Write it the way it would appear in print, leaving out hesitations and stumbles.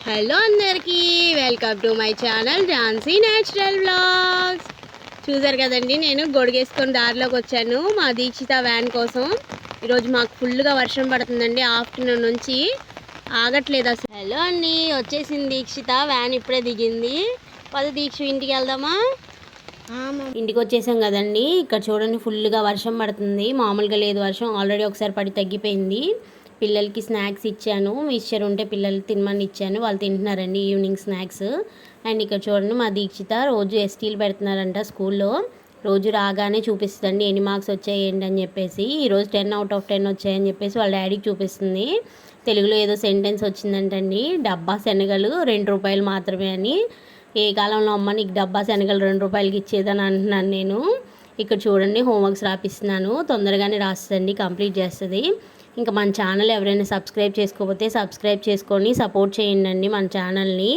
Hello అందరికీ welcome to my channel Jhansi natural vlogs. చూసారు కదండి, నేను గొడుగేసుకొని దారిలోకి వచ్చాను మా దీక్షిత వ్యాన్ కోసం. ఈరోజు మాకు ఫుల్గా వర్షం పడుతుందండి, ఆఫ్టర్నూన్ నుంచి ఆగట్లేదు అసలు. హలో అండి, వచ్చేసింది దీక్షిత వ్యాన్, ఇప్పుడే దిగింది. దీక్ష ఇంటికి వెళ్దామా? ఇంటికి వచ్చేసాం కదండి. ఇక్కడ చూడండి, ఫుల్గా వర్షం పడుతుంది, మామూలుగా లేదు వర్షం. ఆల్రెడీ ఒకసారి పడి తగ్గిపోయింది. పిల్లలకి స్నాక్స్ ఇచ్చాను, మిక్చర్ ఉంటే పిల్లలు తినమని ఇచ్చాను, వాళ్ళు తింటున్నారండి ఈవినింగ్ స్నాక్స్. అండ్ ఇక్కడ చూడండి, మా దీక్షిత రోజు ఎస్టీలు పెడుతున్నారంట స్కూల్లో. రోజు రాగానే చూపిస్తుందండి ఎన్ని మార్క్స్ వచ్చాయి ఏంటి అని చెప్పేసి. ఈరోజు 10 out of 10 వచ్చాయని చెప్పేసి వాళ్ళ డాడీకి చూపిస్తుంది. తెలుగులో ఏదో సెంటెన్స్ వచ్చిందంటండి, డబ్బా శనగలు 2 రూపాయలు మాత్రమే అని. ఏ కాలంలో అమ్మ నీకు డబ్బా శనగలు 2 రూపాయలకి ఇచ్చేదని అంటున్నాను నేను. ఇక్కడ చూడండి, హోంవర్క్స్ రాపిస్తున్నాను, తొందరగానే రాస్తుందండి, కంప్లీట్ చేస్తుంది. ఇంకా మన ఛానల్ ఎవరైనా సబ్స్క్రైబ్ చేసుకోకపోతే సబ్స్క్రైబ్ చేసుకొని సపోర్ట్ చేయండి మన ఛానల్ని.